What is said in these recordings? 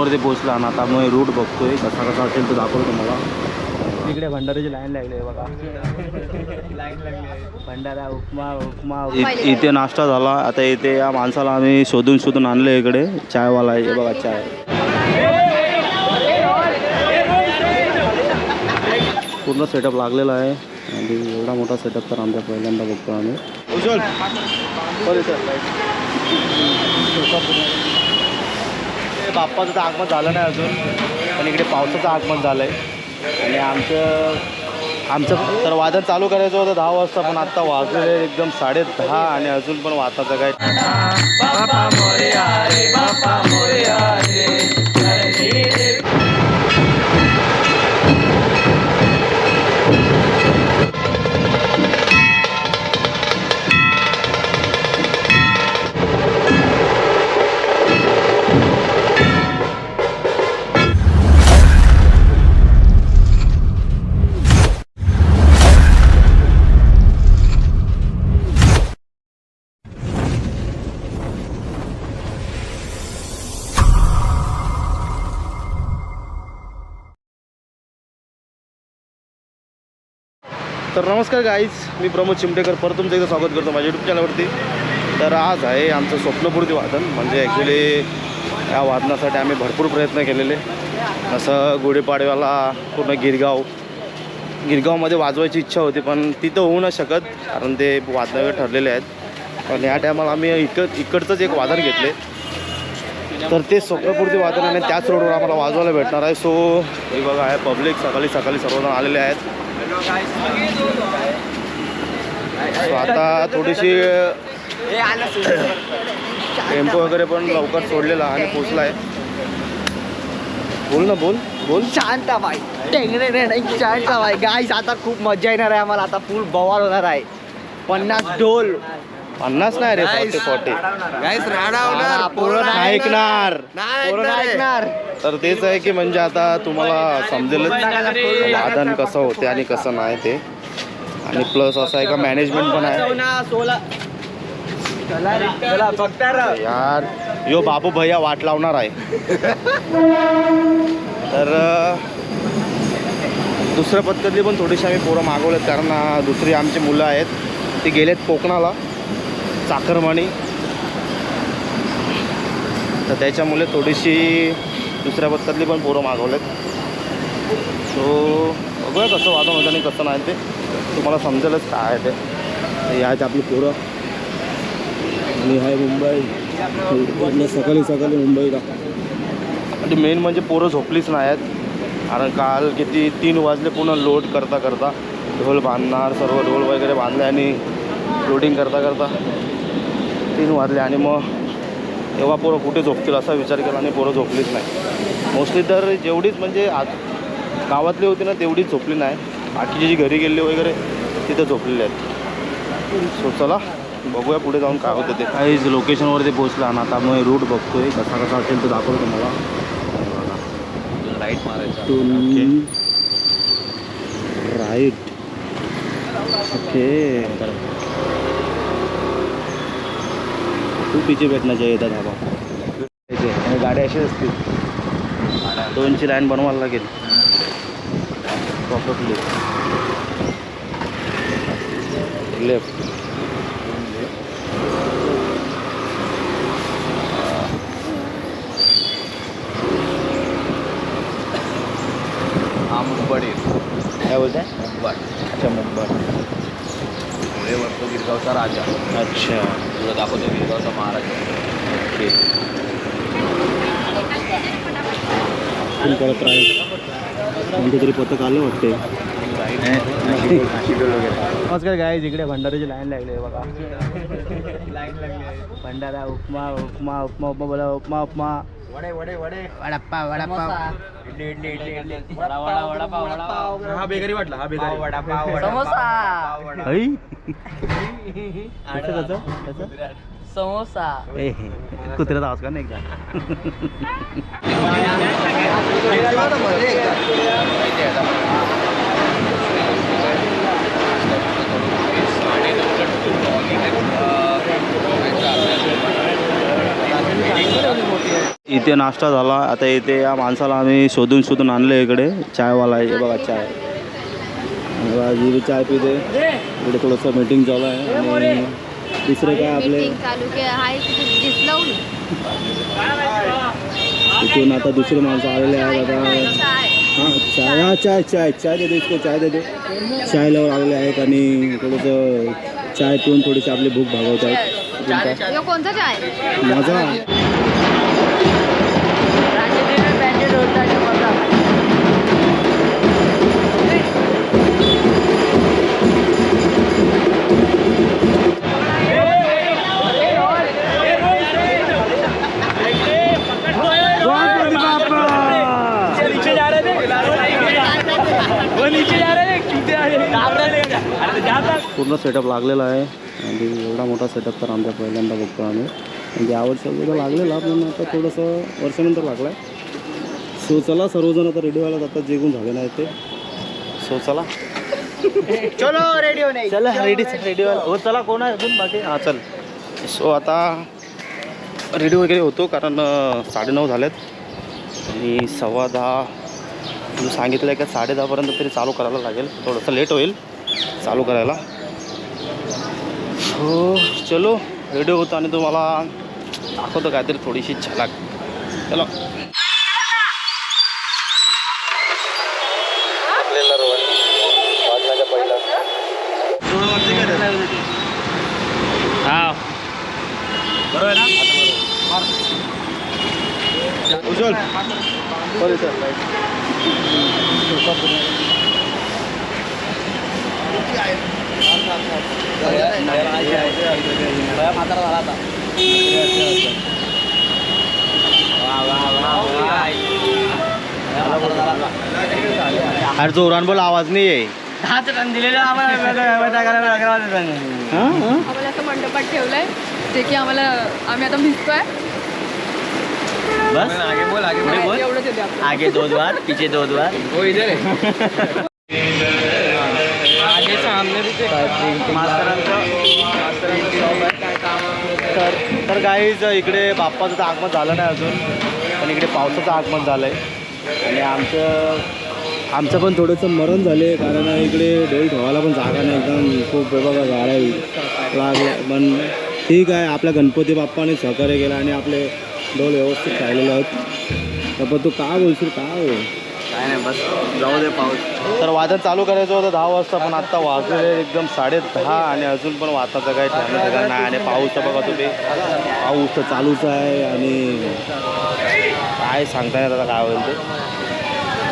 लोकेशनवरती पोहोचला आणि आता मग रूट बघतोय कसा कसा असेल तो दाखवतो मला. इकडे भंडाऱ्याची लाईन लागली आहे बघा. भंडारा उपमा उपमा इथे नाश्ता झाला. आता इथे या माणसाला आम्ही शोधून शोधून आणले. इकडे चायवाला आहे बघा, चाय पूर्ण सेटअप लागलेला आहे आणि एवढा मोठा सेटअप तर आमच्या पहिल्यांदा बघतो आम्ही. बाप्पाचं तर आगमन झालं नाही अजून, पण इकडे पावसाचं आगमन झालं आहे. आणि आमचं तर वादन चालू करायचं होतं 10 वाजता, पण आत्ता वाजले एकदम 10:30 आणि अजून पण वाताचं काय. बाप्पा मोरया रे, बाप्पा मोरया रे. तर नमस्कार गाईज, मी प्रमोद चिमटेकर परत तुमचं एकदा स्वागत करतो माझ्या यूट्यूब चॅनलवरती. तर आज आहे आमचं स्वप्नपूर्ती वादन. म्हणजे ॲक्च्युली या वादनासाठी आम्ही भरपूर प्रयत्न केलेले. असं गुढीपाडव्याला पूर्ण गिरगावमध्ये वाजवायची इच्छा होती, पण तिथं होऊ नाही शकत कारण ते वादन ठरलेले आहेत. पण या टायमाला आम्ही इकडचंच एक वादन घेतले, तर ते स्वप्नपूर्ती वादन आणि त्याच रोडवर आम्हाला वाजवायला भेटणार आहे. सो हे बघा आहे पब्लिक सकाळी सर्वजण आलेले आहेत. सो आता थोडीशी टेम्पो वगैरे पण लवकर सोडलेला आणि पोचला आहे. बोल ना, बोल. शांताबाई शांताबाई गाईस, आता खूप मजा येणार आहे आम्हाला. आता फुल बवाल होणार आहे. 50 ढोल, 50 नाही रे, 40 ऐकणार. तर तेच आहे की म्हणजे आता तुम्हाला समजेलच वादन कसं होते आणि कसं नाही ते. आणि प्लस असं आहे का मॅनेजमेंट पण आहे यार. यो बाबू भैया वाट लावणार आहे. तर दुसऱ्या पद्धतीने पण थोडीशी आम्ही पोरं मागवलेत, कारण दुसरी आमची मुलं आहेत ती गेलेत कोकणाला, चाकरमानी. तर त्याच्यामुळे थोडीशी दुसऱ्या पद्धतीने पण पोरं मागवलेत. सो बघूया कसं वादन होतं आणि कसं नाही ते तुम्हाला समजेलच काय आहे ते. या आहेत आपली पोरं आणि आहे मुंबई, सकाळी मुंबईला. आणि मेन म्हणजे पोरं झोपलीच नाही आहेत, कारण काल किती 3 वाजले पुन्हा लोड करता ढोल बांधणार, सर्व ढोल वगैरे बांधले आणि लोडिंग करता 3 वाजले. आणि मग तेव्हा पोरं कुठे झोपतील असा विचार केला आणि पोरं झोपलीच नाही. मोस्टली तर जेवढीच म्हणजे गावातली होती ना तेवढीच झोपली नाही, बाकीची जी घरी गेली वगैरे तिथं झोपलेले आहेत. सो चला बघूया पुढे जाऊन काय होतं ते. काहीच लोकेशनवरती पोहोचला आणि आता मग रूट बघतोय कसा कसा असेल तो दाखवतो मला. राईट मारायचा, राईट. ओके, तू पीछे बैठना चाहिए था धाबा. गाड्या अशीच असतील, 2ची लाईन बनवायला लागेल प्रॉपरली. लेफ्ट मुंबई काय बोलताय? मुंबई. अच्छा, मुंबई. पुढे वरतो गिरगावचा राजा. अच्छा, तुला दाखवतो गिरगावचा महाराजा. ओके. करत राहील कोणतं तरी पथक आलं वाटते. नमस्कार गाईज, इकडे भंडाऱ्याची लाईन लागली आहे बघा. भंडारा उपमा उपमा उपमा उपमा बोला, उपमा उपमा, वडे वडापाव इडली वडापाव. हा बेकरी वाटला, हा बेकरी. वडापाव समोसा. समोसा. कुत्र्याचा आवाज का नाही एकदा. इथे नाश्ता झाला. आता इथे या माणसाला आम्ही शोधून शोधून आणलं इकडे. चायवाला आहे बघा, चाय जी चाय पिते. इकडे थोडंसं मीटिंग चालू आहे. आणि दुसरे काय आपले इथून आता दुसरे माणसं आलेले आहेत. आता हां चाय, हा चाय चाय चाय दे दे, इसको चाय दे दे. चाय लावून आलेले आहेत आणि थोडंसं चाय पिऊन थोडीशी आपली भूक भागवत आहेत. कोणता चाय? माझा पूर्ण सेटअप लागलेला आहे. आणि एवढा मोठा सेटअप तर आमच्या पहिल्यांदा बघतो आम्ही. म्हणजे यावर्षी वगैरे लागलेला, पण आता थोडंसं वर्षानंतर लागला आहे. सो चला, सर्वजण आता रेडी व्हायला जातात, जेवून झाले नाही ते. सो चला चलो रेडिओ नाही, चला रेडी व्हायला हो. चला कोण आहे अजून बाकी? हां चल. सो आता रेडी वगैरे होतो, कारण 9:30 झालेत आणि 10:15 तुम्ही सांगितलं आहे का 10:30पर्यंत तरी चालू करायला लागेल. थोडंसं लेट होईल चालू करायला. हो चलो रेडी होतो आणि तुम्हाला दाखवतो काहीतरी थोडीशी झलक. चलो पहिला हां बरोबर आहे ना. उज्ज्वल अरे जोरान बोल, आवाज नाही आहे. आम्हाला असं मंडपात ठेवलंय जे की आम्ही आता भिजतोय. बस आगे बोल, आगे बोल. एवढंच येते आपल्याला. आगे 2 द्वार, पीछे 2 द्वार. हो इधर है. आगे सामने भी तर गाईज इकडे बाप्पाचं तर आगमन झालं नाही अजून, पण इकडे पावसाचं आगमन झालं आहे. आणि आमचं पण थोडंसं मरण झालं आहे, कारण इकडे डोल ठेवायला पण जागा नाही. एकदम खूप बघा गाड्या लागल्या. पण ठीक आहे, आपल्या गणपती बाप्पाने सहकार्य केलं आणि आपले डोल व्यवस्थित राहिलेले आहेत. तर पण तू काय बोलशील? काय काय नाही, बस जाऊ दे पाऊस. तर वादन चालू करायचं होतं 10 वाजता, पण आत्ता वाजले एकदम 10:30 आणि अजून पण वाताचं काही ठरलं नाही. आणि पाऊस तर बघा तुम्ही, पाऊस तर चालूच आहे आणि काय सांगता येत आता काय होईल ते.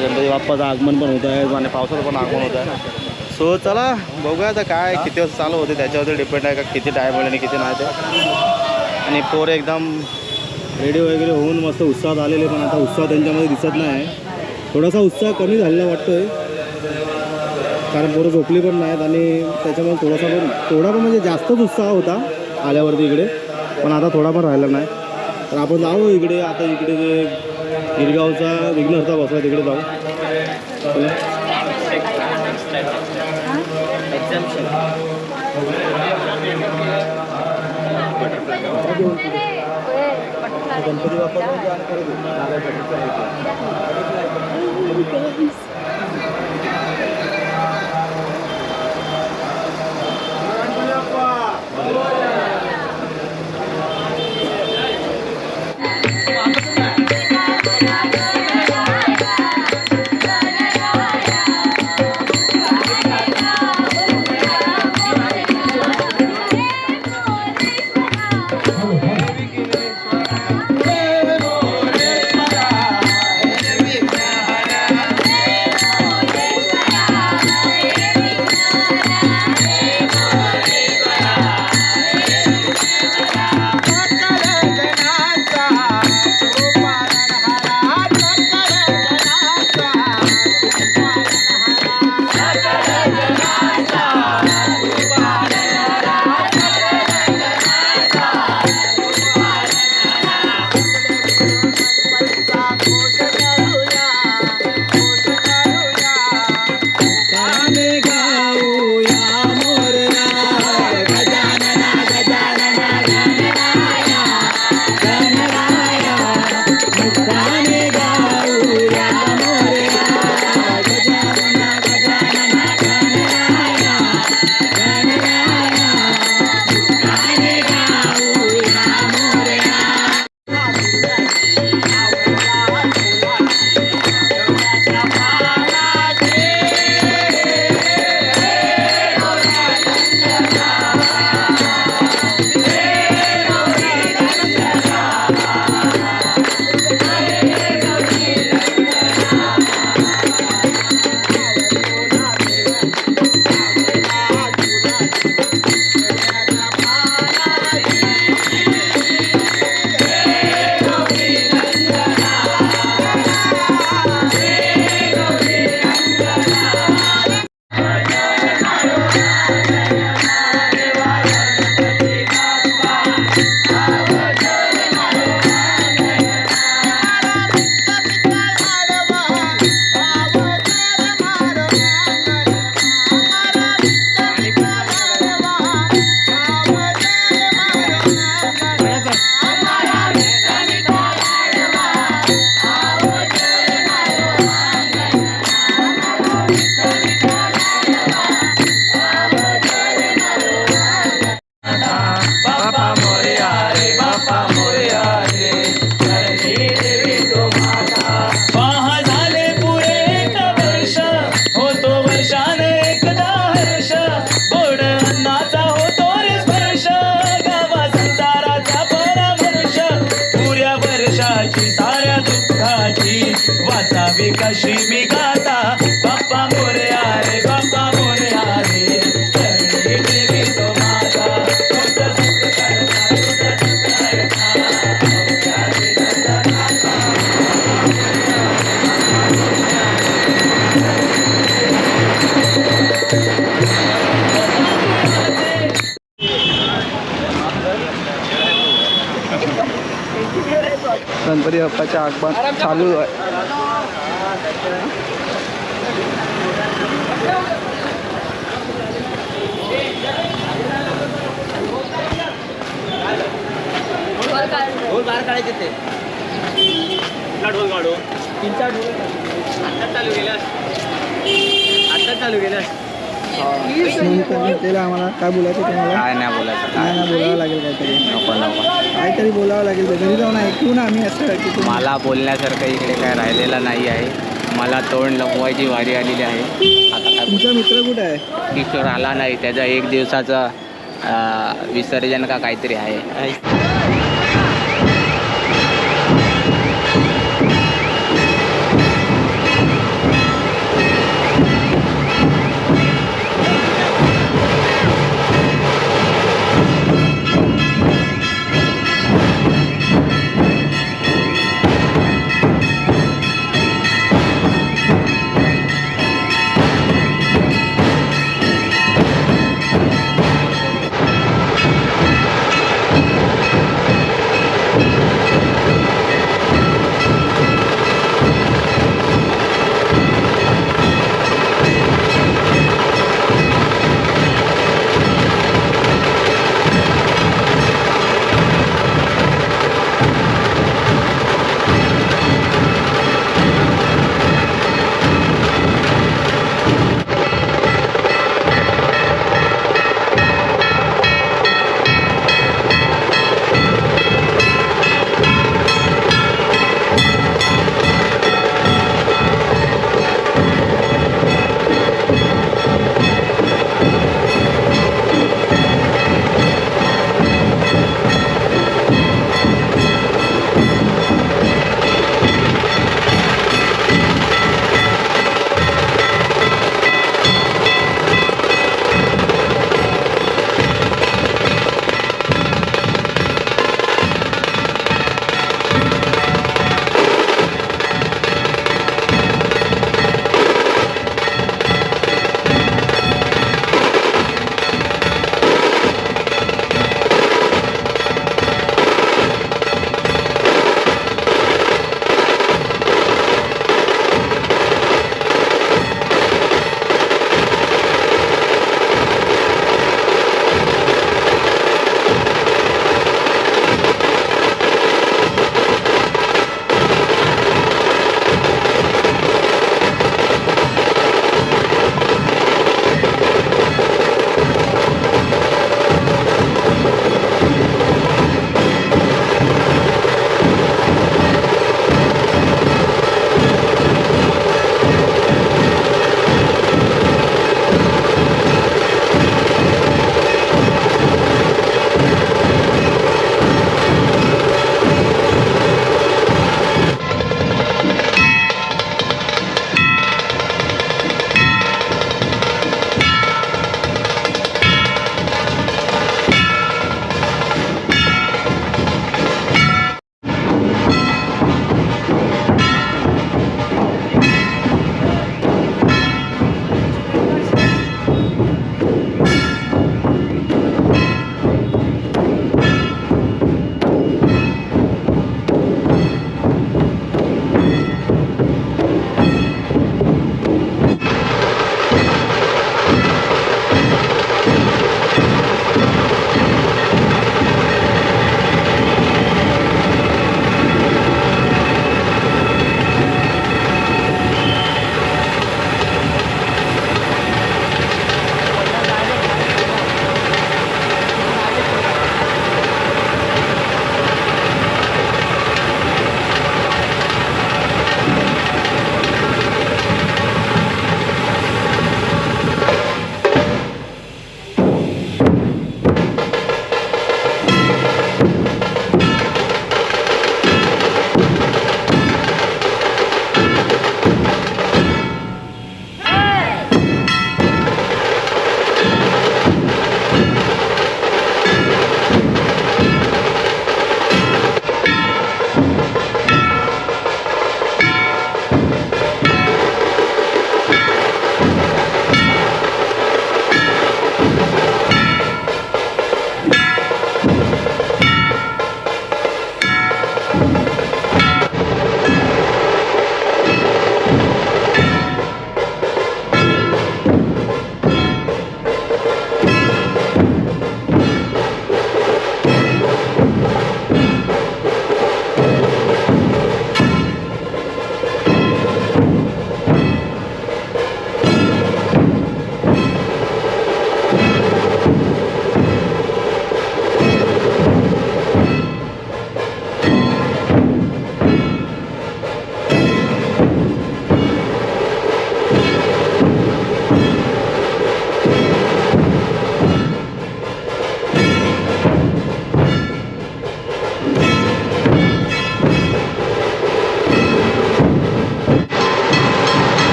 गणपती बाप्पाचं आगमन पण होत आहे आणि पावसाचं पण आगमन होत आहे. सो चला बघूया आता काय किती वाजता चालू होते त्याच्यावरती डिपेंड आहे का किती टाईम होईल आणि किती नाही ते. आणि पोरं एकदम रेडी वगैरे होऊन मस्त उत्साहात आलेले, पण आता उत्साह त्यांच्यामध्ये दिसत नाही. थोडासा उत्साह कमी झालेला वाटतो आहे, कारण पोरं झोपली पण नाहीत आणि त्याच्यामुळे थोडा पण म्हणजे जास्तच उत्साह होता आल्यावरती इकडे, पण आता थोडा पण राहिला नाही. तर आपण जाऊ इकडे. आता इकडे जे गिरगावचा विघ्नहर्ता बसला तिकडे जाऊ. गणपती बाप्पा अशी मी गाता बाप्पा मोरया रे बाप्पा मोरया रे चरणी ठेवी तो माझा तुझं सुख करता तुझं सुख करता अवघ्या दिनाचा नाथा. गणपती बाप्पाचे आगमन चालू आहे. ढोल बाहेर काढायचे ते ढोल काढू 3-4 ढोल आता चालू गेल्या त्याला आम्हाला काय बोलायचं तुम्हाला काय नाही बोलायचं काय ना बोलावं लागेल काहीतरी नको नको काहीतरी बोलावं लागेल घरी जाऊन ऐकू ना आम्ही असं की तुम्हाला मला बोलण्यासारखं इकडे काय राहिलेलं नाही आहे. मला तोंड लपवायची वारी आलेली आहे. आता काय तुमचा मित्र कुठे आहे किशोर आला नाही, त्याचा 1 दिवसाचं विसर्जन का काहीतरी आहे.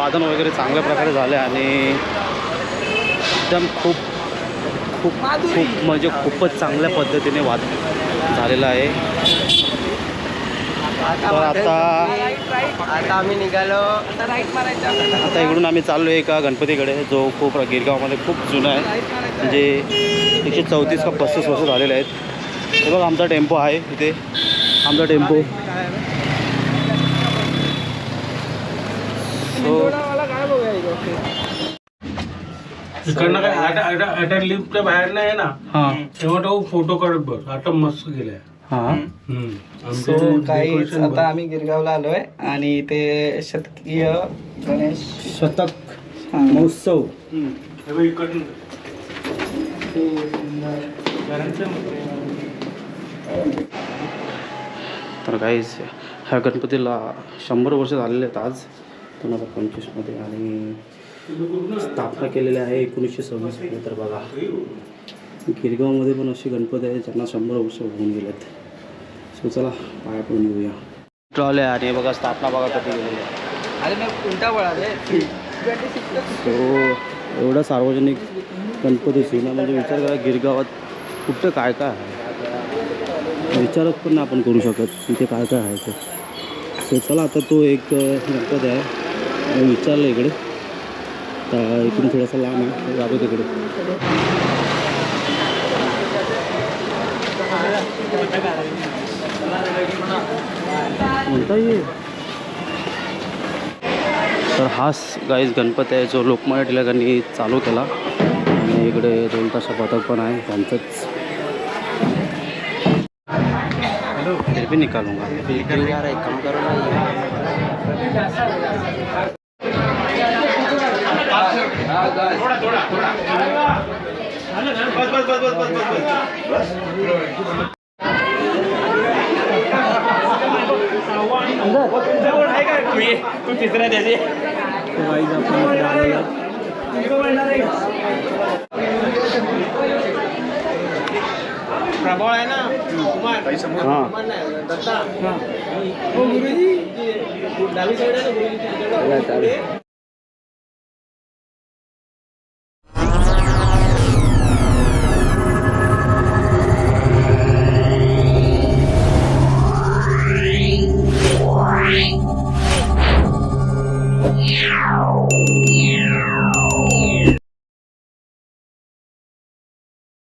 वादन वगैरे चांगल्या प्रकारे झाले आणि एकदम खूप खूप खूप म्हणजे खूपच चांगल्या पद्धतीने वादन झालेलं आहे. तर आता आम्ही निघालो. आता इकडून आम्ही चाललो आहे एका गणपतीकडे जो खूप गिरगावमध्ये खूप जुना आहे, म्हणजे 134 का 35 वर्ष झालेले आहेत. हे बघ आमचा टेम्पो आहे इथे, आमचा टेम्पो. इकडनं काय आता लिफ्टच्या बाहेर नाही आहे ना, हां तेव्हा तो फोटो काढत बस. आता मस्त गेलाय. हां सो काहीच आता आम्ही गिरगावला आलोय आणि ते शतकीय गणेश शतक महोत्सव. इकडनं तर काहीच ह्या गणपतीला 100 वर्ष झालेले आहेत आज 2025मध्ये आणि स्थापना केलेली आहे 1926 मध्ये. तर बघा गिरगावमध्ये पण असे गणपती आहेत ज्यांना 100 वर्ष होऊन गेलेत. सो चला पाया पडून येऊया. ट्रॉले आणि बघा स्थापना बघा कधी गेलेली आहे. अरे मी उलटा पळाले. सो एवढं सार्वजनिक गणपतीची ना म्हणजे विचार करा गिरगावात कुठं काय काय आहे, विचारच पण नाही आपण करू शकत तिथे काय काय आहे ते. सो चला आता तो एक गणपती आहे मी विचारलं इकडे, तर इकडून थोडासा लांब आहे जातो तिकडे. म्हणता येईल. तर हाच गाईज गणपती आहे जो लोकमान्य टिळकांनी चालू केला आणि इकडे 2 ताशा पथक पण आहे त्यांचंच. फिर भी निकालूंगा. काम करो तू तिसऱ्या द्यायचे. प्रबळ आहे ना डावी साईड आहे ना. Wow.